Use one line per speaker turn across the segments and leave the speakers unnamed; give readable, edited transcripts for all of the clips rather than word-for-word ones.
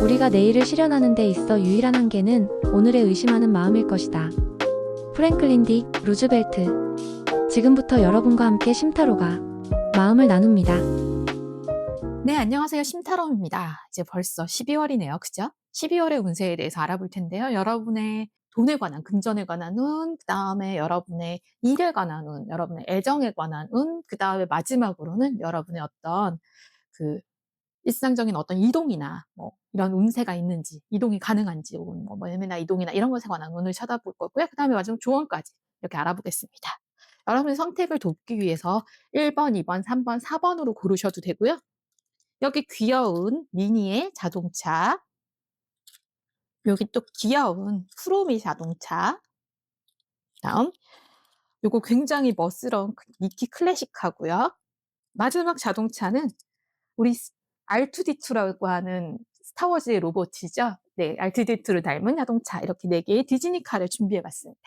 우리가 내일을 실현하는 데 있어 유일한 한계는 오늘의 의심하는 마음일 것이다. 프랭클린 디 루즈벨트. 지금부터 여러분과 함께 심타로가 마음을 나눕니다.
네, 안녕하세요. 심타로입니다. 이제 벌써 12월이네요. 그죠? 12월의 운세에 대해서 알아볼 텐데요. 여러분의 돈에 관한, 금전에 관한 운, 그 다음에 여러분의 일에 관한 운, 여러분의 애정에 관한 운, 그 다음에 마지막으로는 여러분의 어떤 그 일상적인 어떤 이동이나 뭐 이런 운세가 있는지, 이동이 가능한지, 혹은 뭐 매매나 이동이나 이런 것에 관한 운을 쳐다볼 거고요. 그 다음에 마지막 조언까지 이렇게 알아보겠습니다. 여러분의 선택을 돕기 위해서 1번, 2번, 3번, 4번으로 고르셔도 되고요. 여기 귀여운 미니의 자동차, 여기 또 귀여운 쿠로미 자동차, 다음 요거 굉장히 멋스러운 니키 클래식하고요. 마지막 자동차는 우리 R2D2라고 하는 스타워즈의 로봇이죠. 네, R2D2를 닮은 자동차, 이렇게 4개의 디즈니카를 준비해 봤습니다.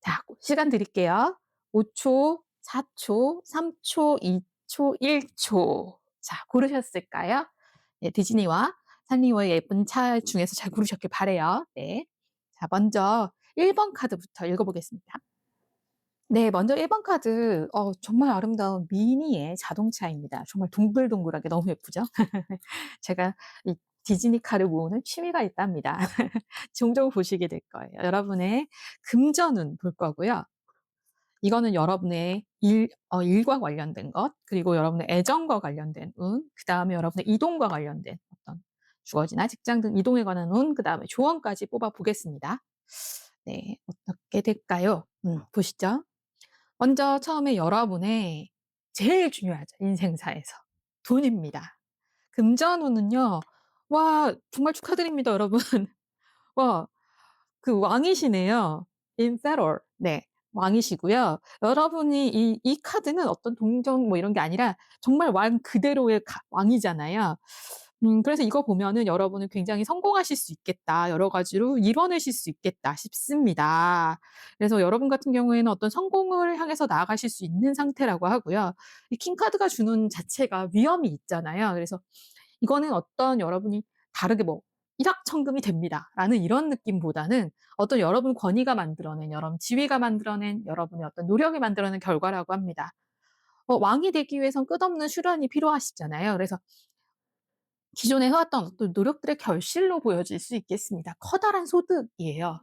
자, 시간 드릴게요. 5초, 4초, 3초, 2초, 1초. 자, 고르셨을까요? 네, 디즈니와 산리오의 예쁜 차 중에서 잘 고르셨길 바래요. 네. 자, 먼저 1번 카드부터 읽어보겠습니다. 네, 먼저 1번 카드, 정말 아름다운 미니의 자동차입니다. 정말 동글동글하게 너무 예쁘죠? 제가 이 디즈니카를 모으는 취미가 있답니다. 종종 보시게 될 거예요. 여러분의 금전운 볼 거고요. 이거는 여러분의 일과 관련된 것, 그리고 여러분의 애정과 관련된 운, 그 다음에 여러분의 이동과 관련된 어떤 주거지나 직장 등 이동에 관한 운, 그 다음에 조언까지 뽑아 보겠습니다. 네, 어떻게 될까요? 보시죠. 먼저 처음에 여러분의 제일 중요하죠. 인생사에서. 돈입니다. 금전운은요, 와, 정말 축하드립니다, 여러분. 와, 그 왕이시네요. Emperor. 네. 왕이시고요. 여러분이 이 카드는 어떤 동정 뭐 이런 게 아니라 정말 왕 그대로의 왕이잖아요. 그래서 이거 보면은 여러분은 굉장히 성공하실 수 있겠다. 여러 가지로 이뤄내실 수 있겠다 싶습니다. 그래서 여러분 같은 경우에는 어떤 성공을 향해서 나아가실 수 있는 상태라고 하고요. 이 킹 카드가 주는 자체가 위험이 있잖아요. 그래서 이거는 어떤 여러분이 다르게 뭐 일확천금이 됩니다라는 이런 느낌보다는 어떤 여러분 권위가 만들어낸, 여러분 지위가 만들어낸, 여러분의 어떤 노력이 만들어낸 결과라고 합니다. 왕이 되기 위해선 끝없는 수련이 필요하시잖아요. 그래서 기존에 해왔던 어떤 노력들의 결실로 보여질 수 있겠습니다. 커다란 소득이에요.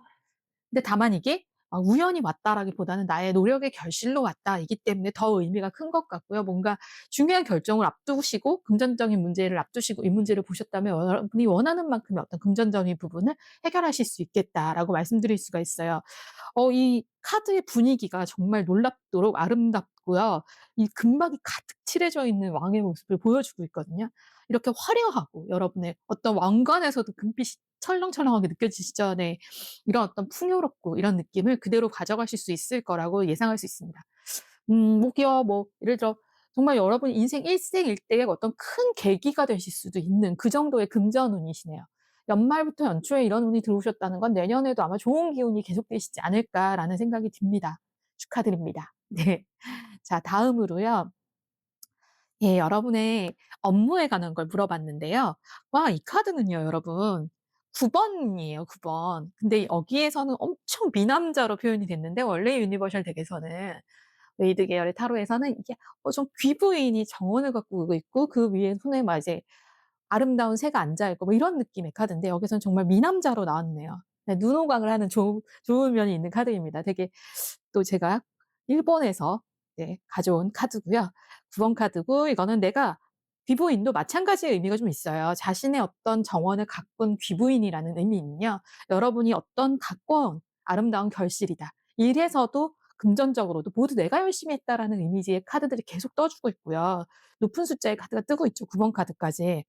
근데 다만 이게 우연히 왔다라기보다는 나의 노력의 결실로 왔다이기 때문에 더 의미가 큰 것 같고요. 뭔가 중요한 결정을 앞두시고 금전적인 문제를 앞두시고 이 문제를 보셨다면 여러분이 원하는 만큼의 어떤 금전적인 부분을 해결하실 수 있겠다라고 말씀드릴 수가 있어요. 이 카드의 분위기가 정말 놀랍도록 아름답고요. 이 금박이 가득 칠해져 있는 왕의 모습을 보여주고 있거든요. 이렇게 화려하고 여러분의 어떤 왕관에서도 금빛이 철렁철렁하게 느껴지시죠? 네. 이런 어떤 풍요롭고 이런 느낌을 그대로 가져가실 수 있을 거라고 예상할 수 있습니다. 뭐기요 뭐 예를 들어 정말 여러분 인생 일생일대의 어떤 큰 계기가 되실 수도 있는 그 정도의 금전운이시네요. 연말부터 연초에 이런 운이 들어오셨다는 건 내년에도 아마 좋은 기운이 계속되시지 않을까라는 생각이 듭니다. 축하드립니다. 네. 자, 다음으로요. 예, 여러분의 업무에 관한 걸 물어봤는데요. 와, 이 카드는요, 여러분. 9번이에요, 9번. 근데 여기에서는 엄청 미남자로 표현이 됐는데, 원래 유니버셜 덱에서는, 웨이드 계열의 타로에서는 이게 좀 귀부인이 정원을 갖고 오고 있고, 그 위에 손에 막 이제 아름다운 새가 앉아있고, 뭐 이런 느낌의 카드인데, 여기서는 정말 미남자로 나왔네요. 네, 눈호강을 하는 좋은 면이 있는 카드입니다. 되게 또 제가 일본에서 네, 가져온 카드고요. 9번 카드고 이거는 내가 귀부인도 마찬가지의 의미가 좀 있어요. 자신의 어떤 정원을 가꾼 귀부인이라는 의미는요. 여러분이 어떤 가꿔온 아름다운 결실이다. 일에서도 금전적으로도 모두 내가 열심히 했다라는 이미지의 카드들이 계속 떠주고 있고요. 높은 숫자의 카드가 뜨고 있죠. 9번 카드까지.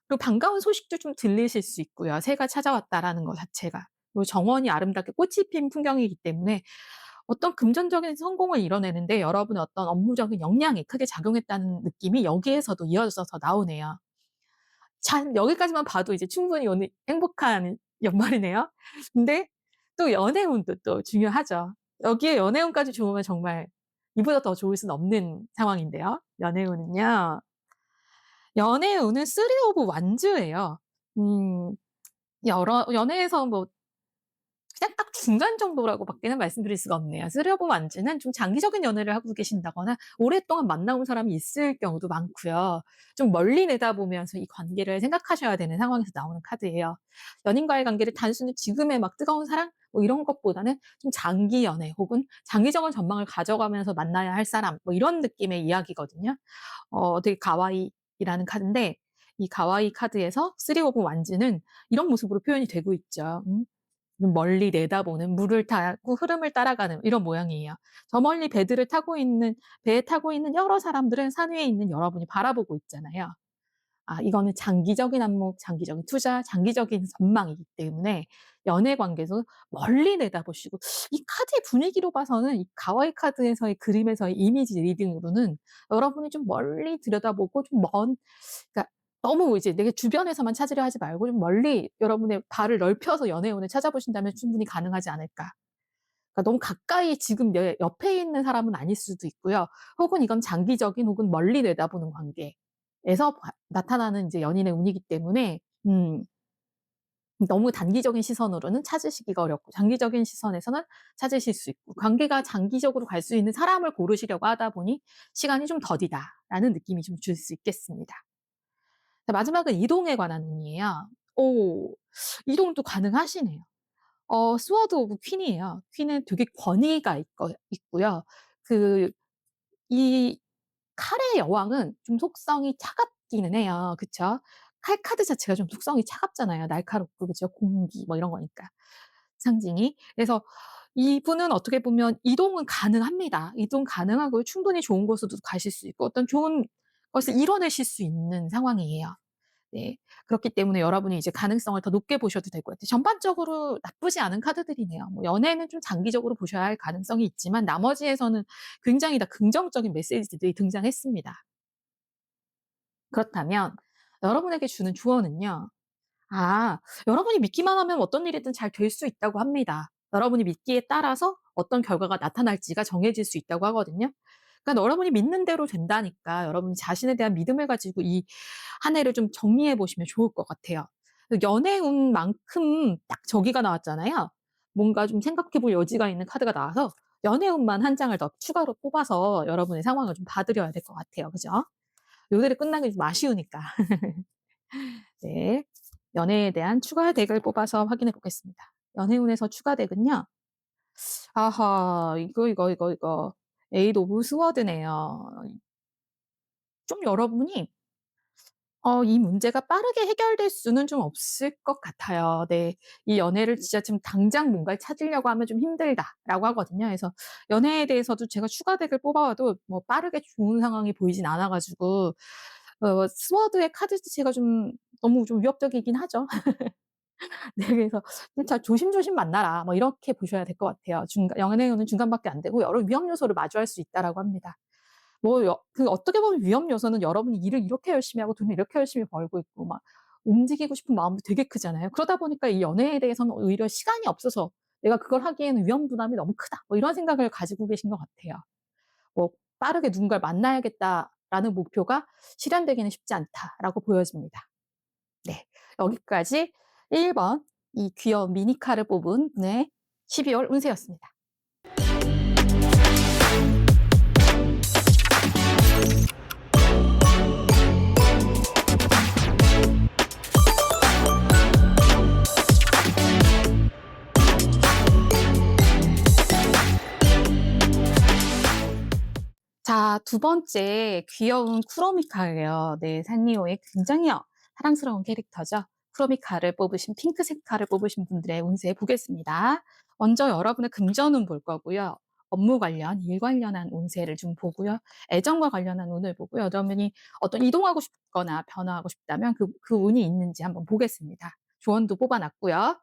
그리고 반가운 소식도 좀 들리실 수 있고요. 새가 찾아왔다라는 것 자체가. 그리고 정원이 아름답게 꽃이 핀 풍경이기 때문에 어떤 금전적인 성공을 이뤄내는데 여러분의 어떤 업무적인 역량이 크게 작용했다는 느낌이 여기에서도 이어져서 나오네요. 참 여기까지만 봐도 이제 충분히 오늘 행복한 연말이네요. 근데 또 연애운도 또 중요하죠. 여기에 연애운까지 좋으면 정말 이보다 더 좋을 수는 없는 상황인데요. 연애운은요. 연애운은 쓰리 오브 완즈예요. 음. 여러 연애에서 뭐 그냥 딱 중간 정도라고 밖에는 말씀드릴 수가 없네요. 쓰려고 완주는 좀 장기적인 연애를 하고 계신다거나 오랫동안 만나온 사람이 있을 경우도 많고요. 좀 멀리 내다보면서 이 관계를 생각하셔야 되는 상황에서 나오는 카드예요. 연인과의 관계를 단순히 지금의 막 뜨거운 사랑 뭐 이런 것보다는 좀 장기 연애 혹은 장기적인 전망을 가져가면서 만나야 할 사람 뭐 이런 느낌의 이야기거든요. 되게 가와이라는 카드인데 이 가와이 카드에서 3 오브 완즈는 이런 모습으로 표현이 되고 있죠. 멀리 내다보는 물을 타고 흐름을 따라가는 이런 모양이에요. 저 멀리 배에 타고 있는 여러 사람들은 산 위에 있는 여러분이 바라보고 있잖아요. 아 이거는 장기적인 안목, 장기적인 투자, 장기적인 전망이기 때문에 연애 관계에서 멀리 내다보시고 이 카드의 분위기로 봐서는 이 가와이 카드에서의 그림에서의 이미지 리딩으로는 여러분이 좀 멀리 들여다보고 좀 먼 그러니까 너무 이제 내 주변에서만 찾으려 하지 말고 좀 멀리 여러분의 발을 넓혀서 연애운을 찾아보신다면 충분히 가능하지 않을까. 그러니까 너무 가까이 지금 내 옆에 있는 사람은 아닐 수도 있고요. 혹은 이건 장기적인 혹은 멀리 내다보는 관계에서 나타나는 이제 연인의 운이기 때문에 너무 단기적인 시선으로는 찾으시기가 어렵고 장기적인 시선에서는 찾으실 수 있고 관계가 장기적으로 갈 수 있는 사람을 고르시려고 하다 보니 '시간이 좀 더디다.'라는 느낌이 좀 줄 수 있겠습니다. 자 마지막은 이동에 관한 운이에요. 오 이동도 가능하시네요. 스워드 오브 퀸이에요. 퀸은 되게 권위가 있고요. 그 이 칼의 여왕은 좀 속성이 차갑기는 해요. 그쵸? 칼 카드 자체가 좀 속성이 차갑잖아요. 날카롭고 그죠? 공기 뭐 이런 거니까 상징이. 그래서 이분은 어떻게 보면 이동은 가능합니다. 이동 가능하고 충분히 좋은 곳으로도 가실 수 있고 어떤 좋은 것을 이뤄내실 수 있는 상황이에요. 네. 그렇기 때문에 여러분이 이제 가능성을 더 높게 보셔도 될 것 같아요. 전반적으로 나쁘지 않은 카드들이네요. 뭐 연애는 좀 장기적으로 보셔야 할 가능성이 있지만 나머지에서는 굉장히 다 긍정적인 메시지들이 등장했습니다. 그렇다면 여러분에게 주는 조언은요. 여러분이 믿기만 하면 어떤 일이든 잘 될 수 있다고 합니다. 여러분이 믿기에 따라서 어떤 결과가 나타날지가 정해질 수 있다고 하거든요. 그러니까 여러분이 믿는 대로 된다니까 여러분이 자신에 대한 믿음을 가지고 이 한 해를 좀 정리해 보시면 좋을 것 같아요. 그 연애운만큼 딱 저기가 나왔잖아요. 뭔가 좀 생각해 볼 여지가 있는 카드가 나와서 연애운만 한 장을 더 추가로 뽑아서 여러분의 상황을 좀 봐 드려야 될 것 같아요. 그죠? 요대로 끝나기 좀 아쉬우니까. 네. 연애에 대한 추가 덱을 뽑아서 확인해 보겠습니다. 연애운에서 추가 덱은요. 아하. 이거. 에잇 오브 스워드네요. 좀 여러분이 이 문제가 빠르게 해결될 수는 좀 없을 것 같아요. 네. 이 연애를 진짜 지금 당장 뭔가를 찾으려고 하면 좀 힘들다라고 하거든요. 그래서 연애에 대해서도 제가 추가 덱을 뽑아 와도 뭐 빠르게 좋은 상황이 보이진 않아 가지고 스워드의 카드 자체가 좀 너무 좀 위협적이긴 하죠. 네 그래서 자 "조심조심 만나라." 뭐 이렇게 보셔야 될 것 같아요. 연애운은 중간밖에 안 되고 여러 위험 요소를 마주할 수 있다라고 합니다. 뭐 어떻게 보면 위험 요소는 여러분이 일을 이렇게 열심히 하고 돈을 이렇게 열심히 벌고 있고 막 움직이고 싶은 마음도 되게 크잖아요. 그러다 보니까 이 연애에 대해서는 오히려 시간이 없어서 '내가 그걸 하기에는 위험 부담이 너무 크다.' 뭐 이런 생각을 가지고 계신 것 같아요. 뭐 '빠르게 누군가를 만나야겠다.'라는 목표가 실현되기는 쉽지 않다라고 보여집니다. 네. 여기까지 1번 이 귀여운 미니카를 뽑은 분의 12월 운세였습니다. 자, 두 번째 귀여운 쿠로미카예요. 네, 산리오의 굉장히 사랑스러운 캐릭터죠. 쿠로미카를 뽑으신 핑크색 칼을 뽑으신 분들의 운세 보겠습니다. 먼저 여러분의 금전운 볼 거고요. 업무 관련, 일 관련한 운세를 좀 보고요. 애정과 관련한 운을 보고요. 여러분이 어떤 이동하고 싶거나 변화하고 싶다면 그 운이 있는지 한번 보겠습니다. 조언도 뽑아놨고요.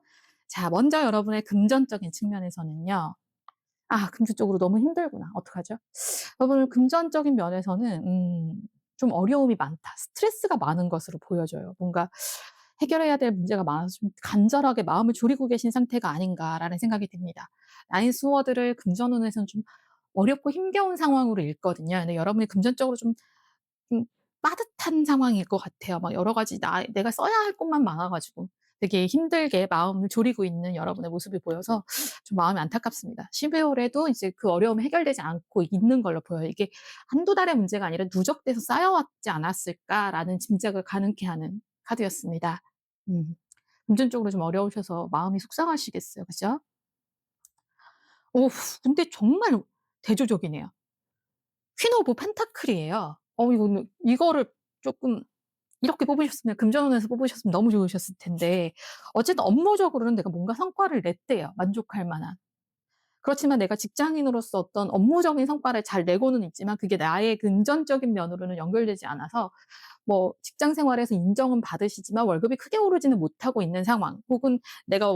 자, 먼저 여러분의 금전적인 측면에서는요. 금전적으로 너무 힘들구나. 어떡하죠? 여러분 금전적인 면에서는 좀 어려움이 많다. 스트레스가 많은 것으로 보여져요. 뭔가 해결해야 될 문제가 많아서 좀 간절하게 마음을 졸이고 계신 상태가 아닌가라는 생각이 듭니다. 나인 스워드를 금전운에서는 좀 어렵고 힘겨운 상황으로 읽거든요. 근데 여러분이 금전적으로 좀 빠듯한 상황일 것 같아요. 막 여러 가지 내가 써야 할 것만 많아 가지고. 되게 힘들게 마음을 졸이고 있는 여러분의 모습이 보여서 좀 마음이 안타깝습니다. 12월에도 이제 그 어려움이 해결되지 않고 있는 걸로 보여요. 이게 한두 달의 문제가 아니라 누적돼서 쌓여왔지 않았을까라는 짐작을 가능케 하는 카드였습니다. 음. 금전적으로 좀 어려우셔서 마음이 속상하시겠어요. 그죠? 오, 근데 정말 대조적이네요. 퀸 오브 펜타클이에요. 이거를 쪼끔 이렇게 뽑으셨으면 금전운에서 뽑으셨으면 너무 좋으셨을 텐데 어쨌든 업무적으로는 내가 뭔가 성과를 냈대요, 만족할 만한. 그렇지만 내가 직장인으로서 어떤 업무적인 성과를 잘 내고는 있지만 그게 나의 금전적인 면으로는 연결되지 않아서 뭐 직장 생활에서 인정은 받으시지만 월급이 크게 오르지는 못하고 있는 상황, 혹은 내가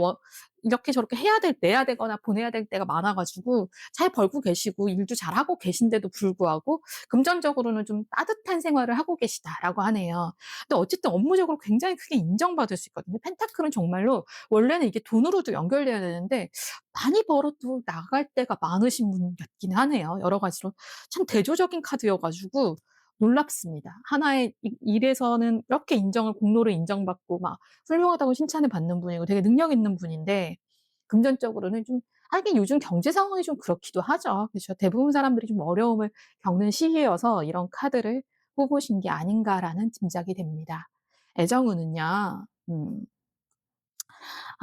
이렇게 저렇게 해야 될 내야 되거나 보내야 될 때가 많아 가지고 잘 벌고 계시고 일도 잘하고 계신데도 불구하고 금전적으로는 좀 따뜻한 생활을 하고 계시다라고 하네요. 근데 어쨌든 업무적으로 굉장히 크게 인정받을 수 있거든요. 펜타클은 정말로 원래는 이게 돈으로도 연결돼야 되는데 많이 벌어도 나갈 때가 많으신 분 같긴 하네요. 여러 가지로 참 대조적인 카드여 가지고 놀랍습니다. 하나의 일에서는 이렇게 인정을 공로를 인정받고 막 훌륭하다고 칭찬을 받는 분이고 되게 능력 있는 분인데 금전적으로는 좀, 하긴 요즘 경제 상황이 좀 그렇기도 하죠. 그죠? 대부분 사람들이 좀 어려움을 겪는 시기여서 이런 카드를 뽑으신 게 아닌가라는 짐작이 됩니다. 애정운은요.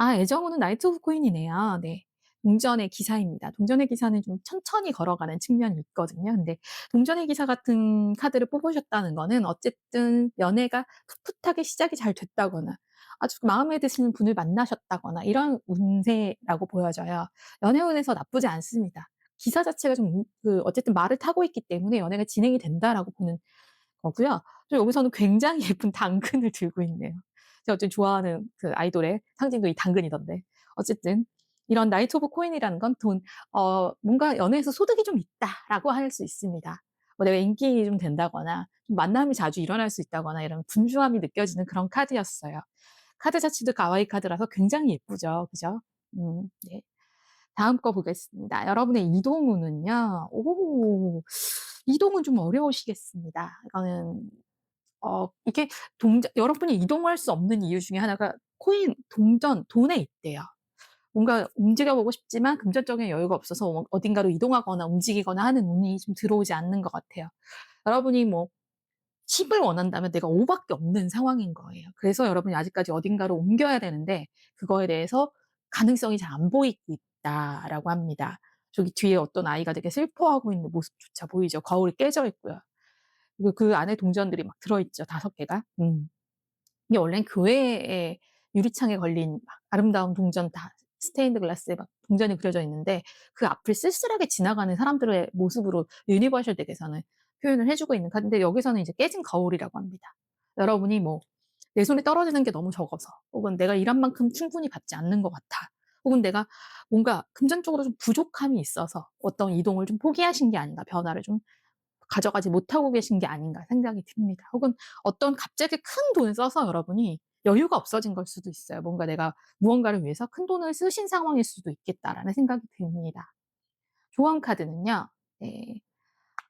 애정운은 나이트 오브 코인이네요. 네. 동전의 기사입니다. 동전의 기사는 좀 천천히 걸어가는 측면이 있거든요. 근데 동전의 기사 같은 카드를 뽑으셨다는 거는 어쨌든 연애가 풋풋하게 시작이 잘 됐다거나 아주 마음에 드시는 분을 만나셨다거나 이런 운세라고 보여져요. 연애운에서 나쁘지 않습니다. 기사 자체가 좀 어쨌든 말을 타고 있기 때문에 연애가 진행이 된다라고 보는 거고요. 또 여기서는 굉장히 예쁜 당근을 들고 있네요. 제가 어쨌든 좋아하는 그 아이돌의 상징도 이 당근이던데. 어쨌든 이런 나이트 오브 코인이라는 건 뭔가 연애에서 소득이 좀 있다라고 할 수 있습니다. 뭐 내가 인기 좀 된다거나 좀 만남이 자주 일어날 수 있다거나 이런 분주함이 느껴지는 그런 카드였어요. 카드 자체도 가와이 카드라서 굉장히 예쁘죠. 그죠? 네. 다음 거 보겠습니다. 여러분의 이동운은요. 이동은 좀 어려우시겠습니다. 이거는 이게 동전 여러분이 이동할 수 없는 이유 중에 하나가 코인, 동전, 돈에 있대요. 뭔가 움직여 보고 싶지만 금전적인 여유가 없어서 어딘가로 이동하거나 움직이거나 하는 운이 좀 들어오지 않는 것 같아요. 여러분이 뭐 10을 원한다면 내가 5 밖에 없는 상황인 거예요. 그래서 여러분이 아직까지 어딘가로 옮겨야 되는데 그거에 대해서 가능성이 잘 안 보이고 있다라고 합니다. 저기 뒤에 어떤 아이가 되게 슬퍼하고 있는 모습조차 보이죠. 거울이 깨져 있고요. 그리고 그 안에 동전들이 막 들어있죠. 5개가. 이게 원래는 교회에 유리창에 걸린 막 아름다운 동전 다 스테인드 글라스에 막 동전이 그려져 있는데 그 앞을 쓸쓸하게 지나가는 사람들의 모습으로 유니버셜 덱에서는 표현을 해 주고 있는 카드인데 여기서는 이제 깨진 거울이라고 합니다. 여러분이 뭐 내 손에 떨어지는 게 너무 적어서 혹은 내가 일한 만큼 충분히 받지 않는 것 같아. 혹은 내가 뭔가 금전적으로 좀 부족함이 있어서 어떤 이동을 좀 포기하신 게 아닌가, 변화를 좀 가져가지 못하고 계신 게 아닌가 생각이 듭니다. 혹은 어떤 갑자기 큰 돈을 써서 여러분이 여유가 없어진 걸 수도 있어요. 뭔가 내가 무언가를 위해서 큰 돈을 쓰신 상황일 수도 있겠다라는 생각이 듭니다. 조언 카드는요. 네.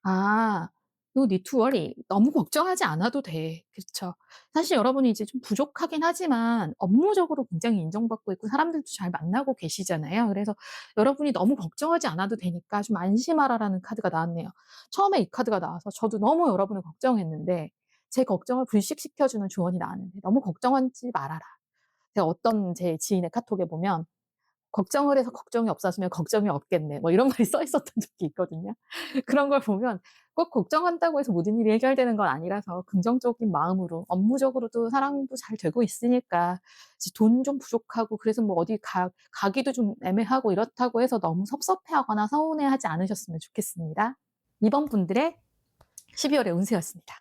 아. No need to worry. 너무 걱정하지 않아도 돼. 그쵸. 사실 여러분이 이제 좀 부족하긴 하지만 업무적으로 굉장히 인정받고 있고 사람들도 잘 만나고 계시잖아요. 그래서 여러분이 너무 걱정하지 않아도 되니까 좀 안심하라라는 카드가 나왔네요. 처음에 이 카드가 나와서 저도 너무 여러분을 걱정했는데 제 걱정을 불식시켜 주는 조언이 나왔는데 "너무 걱정하지 말아라." 제가 어떤 제 지인의 카톡에 보면 "걱정을 해서 걱정이 없어지면 걱정이 없겠네." 뭐 이런 말이 써 있었던 적이 있거든요. 그런 걸 보면 꼭 걱정한다고 해서 모든 일이 해결되는 건 아니라서 긍정적인 마음으로 업무적으로도 사랑도 잘 되고 있으니까 이제 돈 좀 부족하고 그래서 뭐 어디 가기도 좀 애매하고 이렇다고 해서 너무 섭섭해하거나 서운해하지 않으셨으면 좋겠습니다. 이번 분들의 12월의 운세였습니다.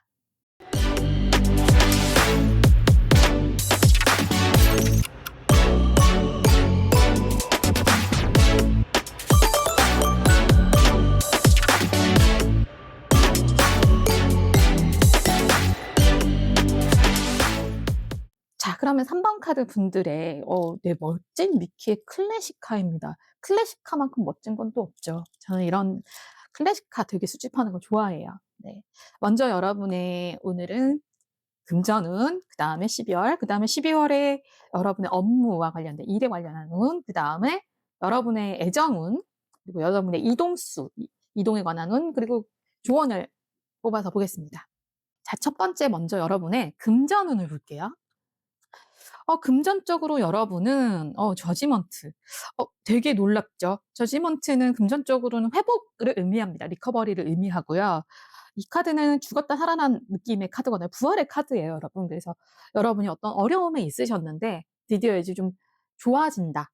자, 그러면 3번 카드 분들의 네, 멋진 미키의 클래식카입니다. 클래식카만큼 멋진 건 또 없죠. 저는 이런 클래식카 되게 수집하는 거 좋아해요. 네. 먼저 여러분의 오늘은 금전운, 그다음에 12월, 그다음에 12월에 여러분의 업무와 관련된 일에 관련한 운, 그다음에 여러분의 애정운, 그리고 여러분의 이동수, 이동에 관한 운, 그리고 조언을 뽑아서 보겠습니다. 자, 첫 번째 먼저 여러분의 금전운을 볼게요. 금전적으로 여러분은 저지먼트. 되게 놀랍죠. 저지먼트는 금전적으로는 회복을 의미합니다. 리커버리를 의미하고요. 이 카드는 죽었다 살아난 느낌의 카드거든요. 부활의 카드예요, 여러분. 그래서 여러분이 어떤 어려움에 있으셨는데 드디어 이제 좀 좋아진다.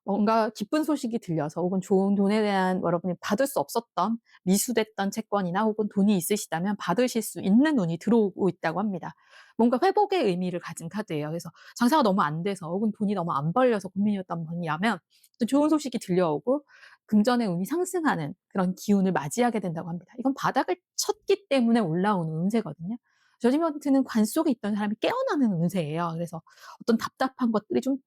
뭔가 기쁜 소식이 들려서 혹은 좋은 돈에 대한 여러분이 받을 수 없었던 미수됐던 채권이나 혹은 돈이 있으시다면 받으실 수 있는 운이 들어오고 있다고 합니다. 뭔가 회복의 의미를 가진 카드예요. 그래서 장사가 너무 안 돼서 혹은 돈이 너무 안 벌려서 고민이었던 분이라면 또 좋은 소식이 들려오고 금전의 운이 상승하는 그런 기운을 맞이하게 된다고 합니다. 이건 바닥을 쳤기 때문에 올라오는 운세거든요. 저지먼트는 관 속에 있던 사람이 깨어나는 운세예요. 그래서 어떤 답답한 것들이 좀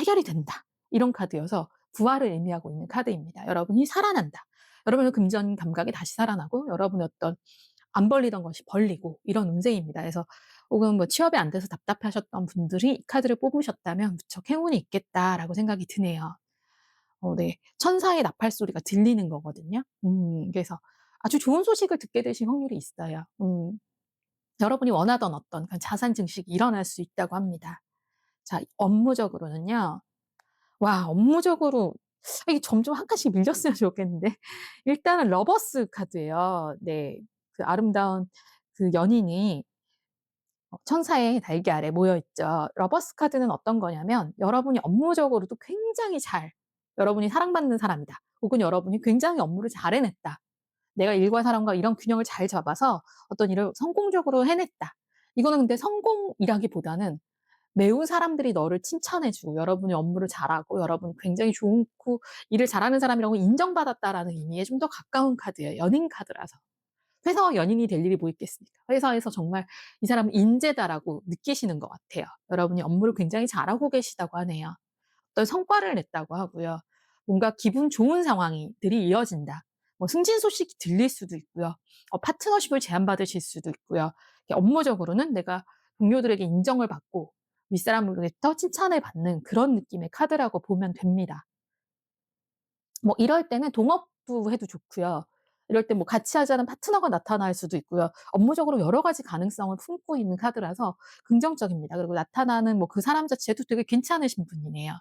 해결이 된다. 이런 카드여서 부활을 의미하고 있는 카드입니다. 여러분이 살아난다. 여러분의 금전 감각이 다시 살아나고 여러분의 어떤 안 벌리던 것이 벌리고 이런 운세입니다. 그래서 혹은 뭐 취업이 안 돼서 답답하셨던 분들이 이 카드를 뽑으셨다면 무척 행운이 있겠다라고 생각이 드네요. 네. 천사의 나팔 소리가 들리는 거거든요. 그래서 아주 좋은 소식을 듣게 되실 확률이 있어요. 여러분이 원하던 어떤 그런 자산 증식이 일어날 수 있다고 합니다. 자, 업무적으로는요. 와, 업무적으로 이게 점점 한 칸씩 밀렸으면 좋겠는데 일단은 러버스 카드예요. 네. 그 아름다운 그 연인이 천사의 날개 아래 모여 있죠. 러버스 카드는 어떤 거냐면 여러분이 업무적으로도 굉장히 여러분이 사랑받는 사람이다. 혹은 여러분이 굉장히 업무를 잘 해냈다. 내가 일과 사랑과 이런 균형을 잘 잡아서 어떤 일을 성공적으로 해냈다. 이거는 근데 성공이라기보다는 매우 사람들이 너를 칭찬해주고 여러분이 업무를 잘하고 여러분이 굉장히 좋고 일을 잘하는 사람이라고 인정받았다라는 의미에 좀 더 가까운 카드예요. 연인 카드라서. 회사와 연인이 될 일이 뭐 있겠습니까? 회사에서 정말 이 사람은 인재다라고 느끼시는 것 같아요. 여러분이 업무를 굉장히 잘하고 계시다고 하네요. 어떤 성과를 냈다고 하고요. 뭔가 기분 좋은 상황들이 이어진다. 뭐 승진 소식이 들릴 수도 있고요. 파트너십을 제안받으실 수도 있고요. 업무적으로는 내가 동료들에게 인정을 받고 윗사람으로부터 칭찬을 받는 그런 느낌의 카드라고 보면 됩니다. 뭐 이럴 때는 동업도 해도 좋고요. 이럴 때 뭐 같이 하자는 파트너가 나타날 수도 있고요. 업무적으로 여러 가지 가능성을 품고 있는 카드라서 긍정적입니다. 그리고 나타나는 뭐 그 사람 자체도 되게 괜찮으신 분이네요.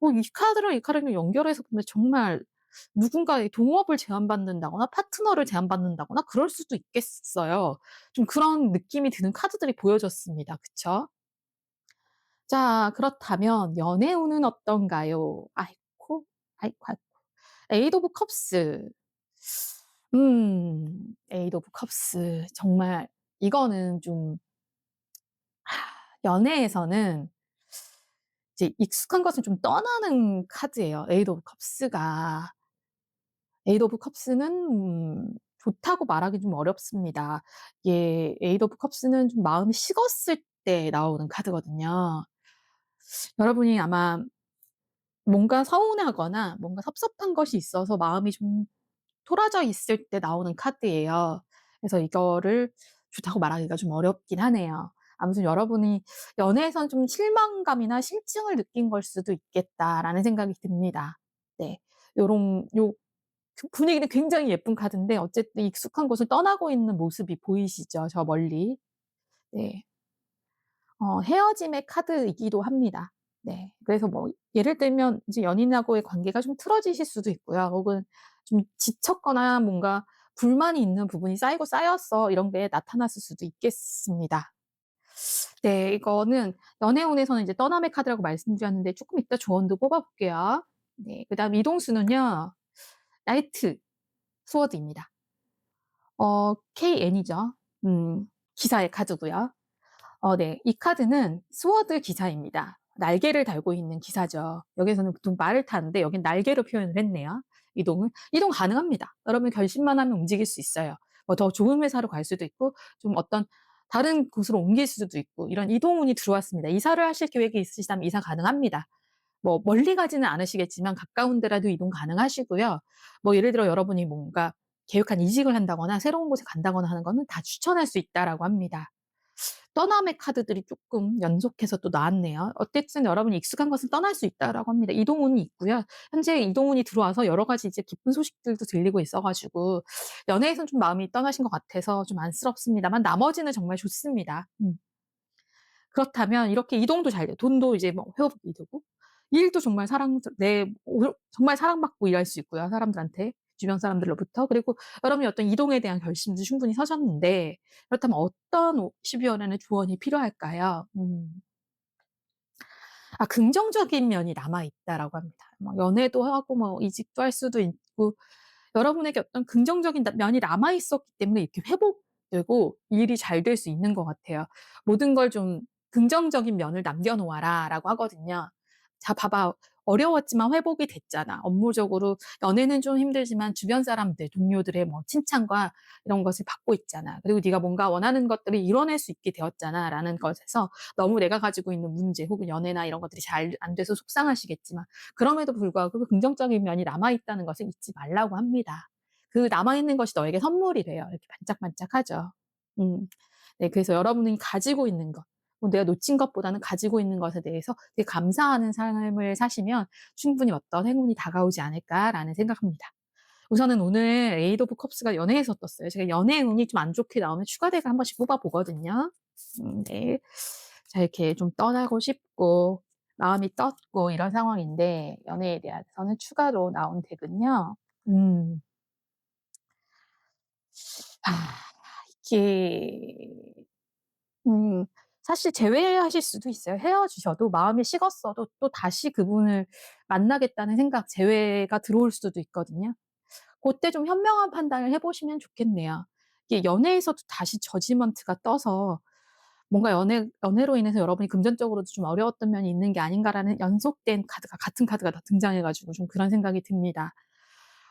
이 카드랑 연결해서 보면 정말 누군가의 동업을 제안받는다거나 파트너를 제안받는다거나 그럴 수도 있겠어요. 좀 그런 느낌이 드는 카드들이 보여졌습니다. 그쵸? 자, 그렇다면 연애운은 어떤가요? 아이코, 아이코, 아이코. 에이드 오브 컵스. 에이드 오브 컵스. 정말 이거는 좀 연애에서는 이제 익숙한 것은 좀 떠나는 카드예요. 에이드 오브 컵스가. 에이드 오브 컵스는 좋다고 말하기 좀 어렵습니다. 에이드 오브 컵스는 좀 마음이 식었을 때 나오는 카드거든요. 여러분이 아마 뭔가 서운하거나 뭔가 섭섭한 것이 있어서 마음이 좀 토라져 있을 때 나오는 카드예요. 그래서 이거를 좋다고 말하기가 좀 어렵긴 하네요. 아무튼 여러분이 연애에선 좀 실망감이나 실증을 느낀 걸 수도 있겠다라는 생각이 듭니다. 네. 요 분위기는 굉장히 예쁜 카드인데 어쨌든 익숙한 곳을 떠나고 있는 모습이 보이시죠? 저 멀리. 네. 헤어짐의 카드이기도 합니다. 네. 그래서 뭐 예를 들면 이제 연인하고의 관계가 좀 틀어지실 수도 있고요. 혹은 좀 지쳤거나 뭔가 불만이 있는 부분이 쌓이고 쌓였어 이런 게 나타났을 수도 있겠습니다. 네. 이거는 연애운에서는 이제 떠남의 카드라고 말씀드렸는데 조금 이따 조언도 뽑아 볼게요. 네. 그다음 이동수는요. 나이트 스워드입니다. KN이죠. 기사의 카드고요. 네. 이 카드는 스워드 기사입니다. 날개를 달고 있는 기사죠. 여기서는 보통 말을 타는데 여긴 날개로 표현을 했네요. 이동을. 이동 가능합니다. 여러분 결심만 하면 움직일 수 있어요. 뭐 더 좋은 회사로 갈 수도 있고 좀 어떤 다른 곳으로 옮길 수도 있고 이런 이동운이 들어왔습니다. 이사를 하실 계획이 있으시다면 이사 가능합니다. 뭐 멀리 가지는 않으시겠지만 가까운 데라도 이동 가능하시고요. 뭐 예를 들어 여러분이 뭔가 계획한 이직을 한다거나 새로운 곳에 간다거나 하는 거는 다 추천할 수 있다라고 합니다. 떠남의 카드들이 쪼끔 연속해서 또 나왔네요. 어쨌든 여러분이 익숙한 것은 떠날 수 있다라고 합니다. 이동운이 있고요. 현재 이동운이 들어와서 여러 가지 이제 기쁜 소식들도 들리고 있어 가지고 연애에선 좀 마음이 떠나신 것 같아서 좀 안쓰럽습니다만 나머지는 정말 좋습니다. 그렇다면 이렇게 이동도 잘 돼요. 돈도 이제 뭐 회복이 되고 일도 정말 정말 사랑받고 일할 수 있고요, 사람들한테. 주변 사람들로부터. 그리고 여러분이 어떤 이동에 대한 결심도 충분히 서셨는데 그렇다면 어떤 12 월에는 조언이 필요할까요? 긍정적인 면이 남아 있다라고 합니다. 뭐 연애도 하고 뭐 이직도 할 수도 있고 여러분에게 어떤 긍정적인 면이 남아 있었기 때문에 이렇게 회복되고 일이 잘 될 수 있는 것 같아요. 모든 걸 좀 긍정적인 면을 남겨 놓아라라고 하거든요. 자, 봐봐. 어려웠지만 회복이 됐잖아. 업무적으로 연애는 좀 힘들지만 주변 사람들, 동료들의 뭐 칭찬과 이런 것을 받고 있잖아. 그리고 네가 뭔가 원하는 것들을 이뤄낼 수 있게 되었잖아라는 것에서 너무 내가 가지고 있는 문제 혹은 연애나 이런 것들이 잘 안 돼서 속상하시겠지만 그럼에도 불구하고 그 긍정적인 면이 남아 있다는 것을 잊지 말라고 합니다. 그 남아 있는 것이 너에게 선물이래요. 이렇게 반짝반짝하죠. 음. 네, 그래서 여러분이 가지고 있는 것, 뭐 내가 놓친 것보다는 가지고 있는 것에 대해서 되게 감사하는 삶을 사시면 충분히 어떤 행운이 다가오지 않을까라는 생각합니다. 우선은 오늘 에이드 오브 컵스가 연애에서 떴어요. 제가 연애 운이 좀 안 좋게 나오면 추가덱을 한 번씩 뽑아 보거든요. 네. 자, 이렇게 좀 떠나고 싶고 마음이 떴고 이런 상황인데 연애에 대해서는 추가로 나온 덱은요. 음. 아 이게 음 사실 재회하실 수도 있어요. 헤어지셔도 마음이 식었어도 또다시 그분을 만나겠다는 생각, 재회가 들어올 수도 있거든요. 고때 좀 현명한 판단을 해 보시면 좋겠네요. 이게 연애에서도 다시 저지먼트가 떠서 뭔가 연애로 인해서 여러분이 금전적으로도 좀 어려웠던 면이 있는 게 아닌가라는 연속된 카드가, 같은 카드가 다 등장해 가지고 좀 그런 생각이 듭니다.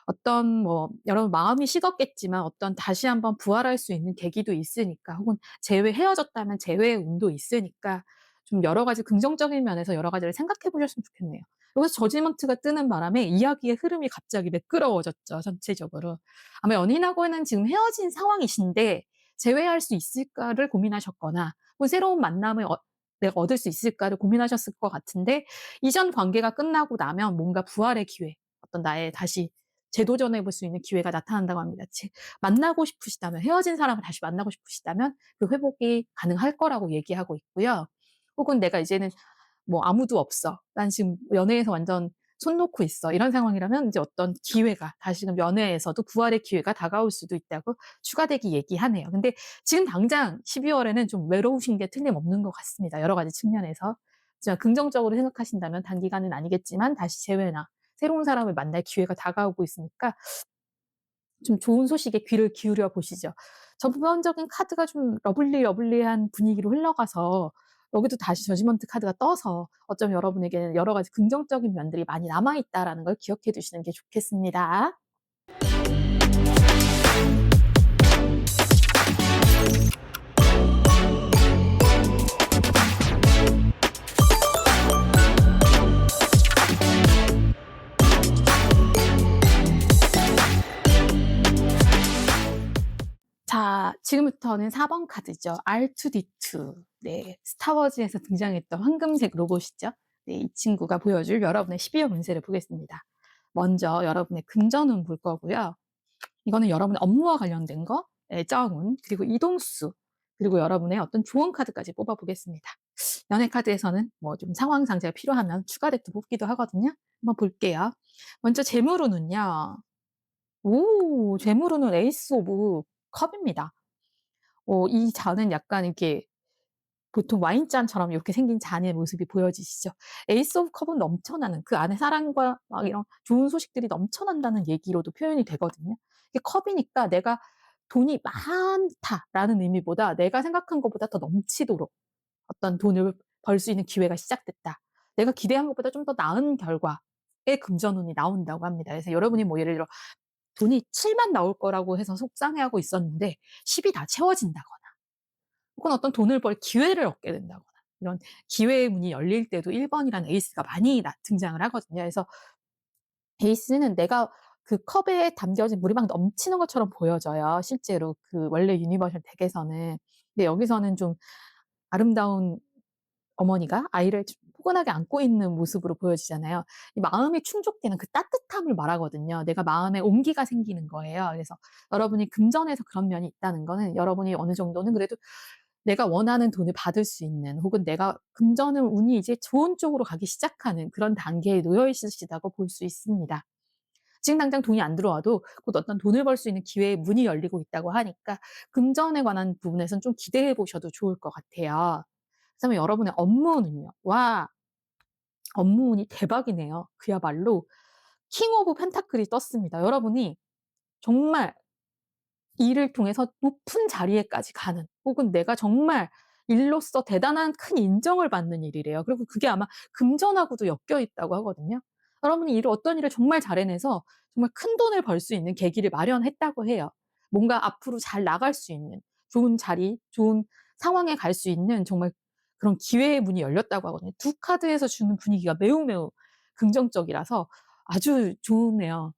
어떤 뭐 여러분 마음이 식었겠지만 어떤 다시 한번 부활할 수 있는 계기도 있으니까 혹은 헤어졌다면 재회의 운도 있으니까 좀 여러 가지 긍정적인 면에서 여러 가지를 생각해 보셨으면 좋겠네요. 여기서 저지먼트가 뜨는 바람에 이야기의 흐름이 갑자기 매끄러워졌죠, 전체적으로. 아마 연인하고는 지금 헤어진 상황이신데 '재회할 수 있을까.'를 고민하셨거나 혹은 '새로운 만남을 내가 얻을 수 있을까.'를 고민하셨을 것 같은데 이전 관계가 끝나고 나면 뭔가 부활의 기회, 어떤 나의 다시 재도전해 볼 수 있는 기회가 나타난다고 합니다. 만나고 싶으시다면, 헤어진 사람을 다시 만나고 싶으시다면 그 회복이 가능할 거라고 얘기하고 있고요. 혹은 '내가 이제는 뭐 아무도 없어. 난 지금 연애에서 완전 손 놓고 있어.' 이런 상황이라면 이제 어떤 기회가 다시금 연애에서도 부활의 기회가 다가올 수도 있다고 추가되기 얘기하네요. 근데 지금 당장 12 월에는 좀 외로우신 게 틀림없는 것 같습니다, 여러 가지 측면에서. 하지만 긍정적으로 생각하신다면 단기간은 아니겠지만 다시 재회나 새로운 사람을 만날 기회가 다가오고 있으니까 좀 좋은 소식에 귀를 기울여 보시죠. 전반적인 카드가 좀 러블리한 분위기로 흘러가서 여기도 다시 저지먼트 카드가 떠서 어쩌면 여러분에게는 여러 가지 긍정적인 면들이 많이 남아 있다라는 걸 기억해 두시는 게 좋겠습니다. 자, 지금부터는 4번 카드죠. R2D2. 네. 스타워즈에서 등장했던 황금색 로봇이죠. 네. 이 친구가 보여줄 여러분의 12월 운세를 보겠습니다. 먼저 여러분의 금전운 볼 거고요. 이거는 여러분의 업무와 관련된 거, 애정운, 그리고 이동수, 그리고 여러분의 어떤 조언 카드까지 뽑아 보겠습니다. 연애 카드에서는 뭐 좀 상황상 제가 필요하면 추가 덱도 뽑기도 하거든요. 한번 볼게요. 먼저 재물운은요. 재물운은 에이스 오브 컵입니다. 이 잔은 약간 이렇게 보통 와인잔처럼 이렇게 생긴 잔의 모습이 보여지시죠? 에이스 오브 컵은 넘쳐나는, 그 안에 사랑과 막 이런 좋은 소식들이 넘쳐난다는 얘기로도 표현이 되거든요. 이게 컵이니까 내가 돈이 많다라는 의미보다 내가 생각한 것보다 더 넘치도록 어떤 돈을 벌 수 있는 기회가 시작됐다. 내가 기대한 것보다 좀 더 나은 결과의 금전운이 나온다고 합니다. 그래서 여러분이 뭐 예를 들어 돈이 7만 나올 거라고 해서 속상해하고 있었는데 10이 다 채워진다거나 혹은 어떤 돈을 벌 기회를 얻게 된다거나 이런 기회의 문이 열릴 때도 1 번이라는 에이스가 많이 등장을 하거든요. 그래서 에이스는 내가 그 컵에 담겨진 물이 막 넘치는 것처럼 보여져요, 실제로 그 원래 유니버셜 덱에서는. 근데 여기서는 좀 아름다운 어머니가 아이를 포근하게 안고 있는 모습으로 보여지잖아요. 이 마음이 충족되는 그 따뜻함을 말하거든요. 내가 마음에 온기가 생기는 거예요. 그래서 여러분이 금전에서 그런 면이 있다는 거는 여러분이 어느 정도는 그래도 내가 원하는 돈을 받을 수 있는, 혹은 내가 금전은 운이 이제 좋은 쪽으로 가기 시작하는 그런 단계에 놓여 있으시다고 볼 수 있습니다. 지금 당장 돈이 안 들어와도 곧 어떤 돈을 벌 수 있는 기회의 문이 열리고 있다고 하니까 금전에 관한 부분에서는 좀 기대해 보셔도 좋을 것 같아요. 그다음에 여러분의 업무는요. 와, 업무 운이 대박이네요. 그야말로 킹 오브 펜타클이 떴습니다. 여러분이 정말 일을 통해서 높은 자리에까지 가는, 혹은 내가 정말 일로서 대단한 큰 인정을 받는 일이래요. 그리고 그게 아마 금전하고도 엮여 있다고 하거든요. 여러분이 어떤 일을 정말 잘 해내서 정말 큰 돈을 벌 수 있는 계기를 마련했다고 해요. 뭔가 앞으로 잘 나갈 수 있는 좋은 자리, 좋은 상황에 갈 수 있는 정말 그런 기회의 문이 열렸다고 하거든요. 두 카드에서 주는 분위기가 매우 매우 긍정적이라서 아주 좋네요.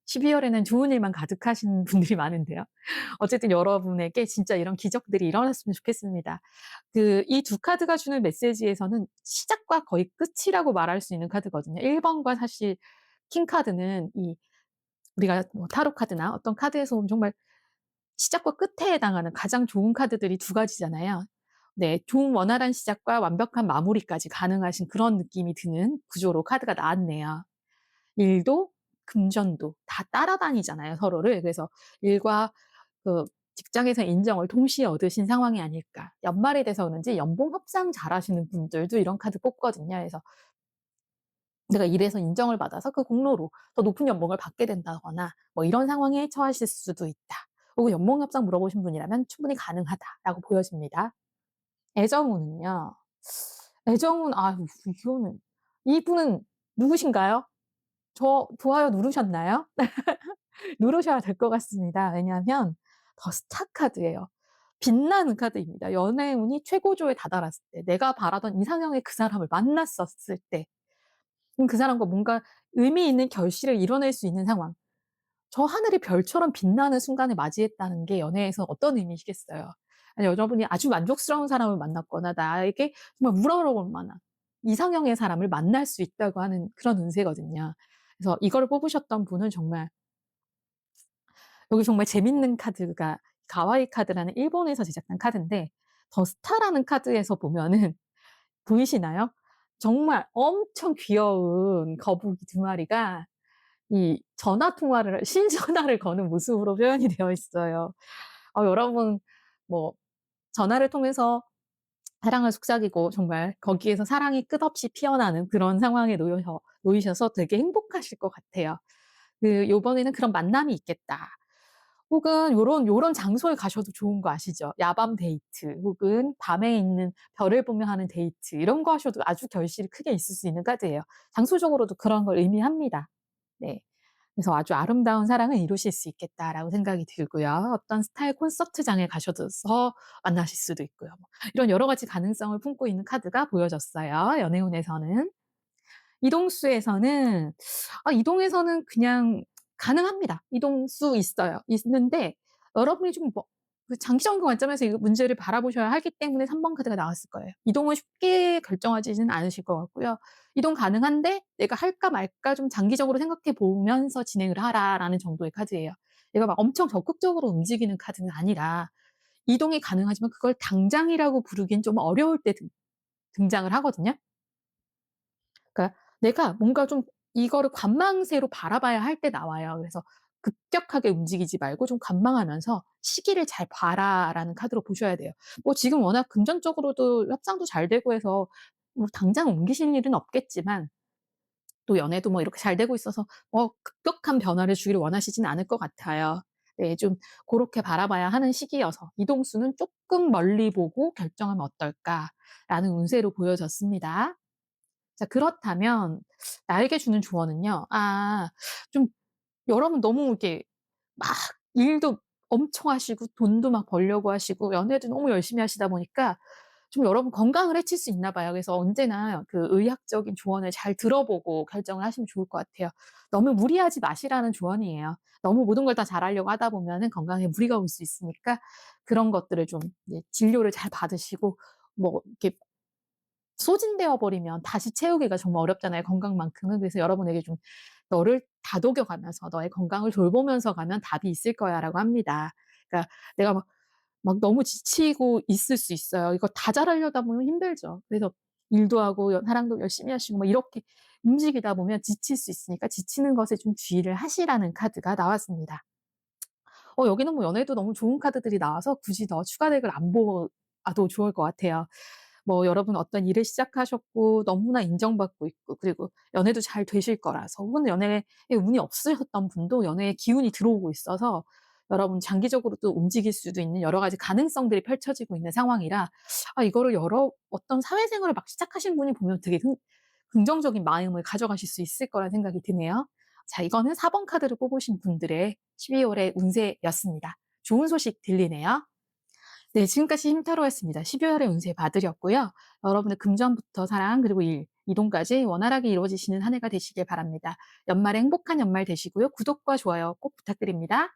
12월에는 좋은 일만 가득하신 분들이 많은데요. 어쨌든 여러분에게 진짜 이런 기적들이 일어났으면 좋겠습니다. 이 두 카드가 주는 메시지에서는 시작과 거의 끝이라고 말할 수 있는 카드거든요. 1 번과 사실 킹 카드는 우리가 뭐 타로 카드나 어떤 카드에서 보면 정말 시작과 끝에 해당하는 가장 좋은 카드들이 두 가지잖아요. 네. 좋은 원활한 시작과 완벽한 마무리까지 가능하신 그런 느낌이 드는 구조로 카드가 나왔네요. 일도 금전도 다 따라다니잖아요, 서로를. 그래서 일과 그 직장에서 인정을 동시에 얻으신 상황이 아닐까. 연말이 돼서 그런지 연봉 협상 잘하시는 분들도 이런 카드 뽑거든요. 그래서 내가 일에서 인정을 받아서 그 공로로 더 높은 연봉을 받게 된다거나 뭐 이런 상황에 처하실 수도 있다. 혹은 연봉 협상 물어보신 분이라면 충분히 가능하다라고 보여집니다. 애정운은요. 애정운, 이거는, 이분은 누구신가요? 저 좋아요 누르셨나요? 누르셔야 될 것 같습니다. 왜냐하면 더 스타 카드예요. 빛나는 카드입니다. 연애 운이 최고조에 다다랐을 때, 내가 바라던 이상형의 그 사람을 만났었을 때, 그 사람과 뭔가 의미 있는 결실을 이뤄낼 수 있는 상황. 저 하늘이 별처럼 빛나는 순간을 맞이했다는 게 연애에서 어떤 의미시겠어요. 아니, 여러분이 아주 만족스러운 사람을 만났거나 나에게 정말 우러러볼 만한 이상형의 사람을 만날 수 있다고 하는 그런 운세거든요. 그래서 이걸 뽑으셨던 분은 정말, 여기 정말 재밌는 카드가 가와이 카드라는 일본에서 제작한 카드인데, 더 스타라는 카드에서 보면은 보이시나요? 정말 엄청 귀여운 거북이 두 마리가 이 전화 통화를 실전화를 거는 모습으로 표현이 되어 있어요. 여러분, 뭐 전화를 통해서 사랑을 속삭이고 정말 거기에서 사랑이 끝없이 피어나는 그런 상황에 놓이셔서 되게 행복하실 것 같아요. 요번에는 그런 만남이 있겠다. 혹은 요런 장소에 가셔도 좋은 거 아시죠? 야밤 데이트, 혹은 밤에 있는 별을 보며 하는 데이트, 이런 거 하셔도 아주 결실이 크게 있을 수 있는 카드예요. 장소적으로도 그런 걸 의미합니다. 네. 그래서 아주 아름다운 사랑을 이루실 수 있겠다라고 생각이 들고요. 어떤 스타의 콘서트장에 가셔서 만나실 수도 있고요. 뭐 이런 여러 가지 가능성을 품고 있는 카드가 보여졌어요, 연애운에서는. 이동수에서는, 이동에서는 그냥 가능합니다. 이동수 있어요. 있는데 여러분이 좀 장기적인 관점에서 이 문제를 바라보셔야 하기 때문에 3번 카드가 나왔을 거예요. 이동을 쉽게 결정하지는 않으실 것 같고요. 이동 가능한데 내가 할까 말까 좀 장기적으로 생각해 보면서 진행을 하라라는 정도의 카드예요. 얘가 막 엄청 적극적으로 움직이는 카드는 아니라, 이동이 가능하지만 그걸 당장이라고 부르기엔 좀 어려울 때 등장을 하거든요. 그러니까 내가 뭔가 좀 이거를 관망세로 바라봐야 할 때 나와요. 그래서 급격하게 움직이지 말고 좀 관망하면서 '시기를 잘 봐라.'라는 카드로 보셔야 돼요. 뭐 지금 워낙 금전적으로도 협상도 잘 되고 해서 뭐 당장 옮기실 일은 없겠지만, 또 연애도 뭐 이렇게 잘 되고 있어서 급격한 변화를 주기를 원하시지는 않을 것 같아요. 네, 좀 고렇게 바라봐야 하는 시기여서 '이동수는 쪼끔 멀리 보고 결정하면 어떨까.'라는 운세로 보여졌습니다. 자, 그렇다면 나에게 주는 조언은요. 좀, 여러분 너무 이렇게 막 일도 엄청 하시고 돈도 막 벌려고 하시고 연애도 너무 열심히 하시다 보니까 좀 여러분 건강을 해칠 수 있나 봐요. 그래서 언제나 그 의학적인 조언을 잘 들어보고 결정을 하시면 좋을 것 같아요. 너무 무리하지 마시라는 조언이에요. 너무 모든 걸 다 잘하려고 하다 보면은 건강에 무리가 올 수 있으니까 그런 것들을 좀 이제 진료를 잘 받으시고 뭐 이렇게 소진되어 버리면 다시 채우기가 정말 어렵잖아요, 건강만큼은. 그래서 여러분에게 좀 "너를 다독여 가면서 너의 건강을 돌보면서 가면 답이 있을 거야."라고 합니다. 그러니까 내가 막 너무 지치고 있을 수 있어요. 이거 다 잘하려다 보면 힘들죠. 그래서 일도 하고 사랑도 열심히 하시고 막 이렇게 움직이다 보면 지칠 수 있으니까 지치는 것에 좀 주의를 하시라는 카드가 나왔습니다. 여기는 뭐 연애도 너무 좋은 카드들이 나와서 굳이 더 추가 덱을 안 봐도 좋을 것 같아요. 뭐 여러분 어떤 일을 시작하셨고 너무나 인정받고 있고 그리고 연애도 잘 되실 거라서 혹은 연애에 운이 없으셨던 분도 연애에 기운이 들어오고 있어서 여러분 장기적으로 또 움직일 수도 있는 여러 가지 가능성들이 펼쳐지고 있는 상황이라 이거를 어떤 사회생활을 막 시작하신 분이 보면 되게 긍정적인 마음을 가져가실 수 있을 거라는 생각이 드네요. 자, 이거는 4번 카드를 뽑으신 분들의 12 월의 운세였습니다. 좋은 소식 들리네요. 네, 지금까지 힘타로였습니다. 12 월의 운세 봐 드렸고요. 여러분의 금전부터 사랑 그리고 일, 이동까지 원활하게 이루어지시는 한 해가 되시길 바랍니다. 연말에 행복한 연말 되시고요. 구독과 좋아요 꼭 부탁드립니다.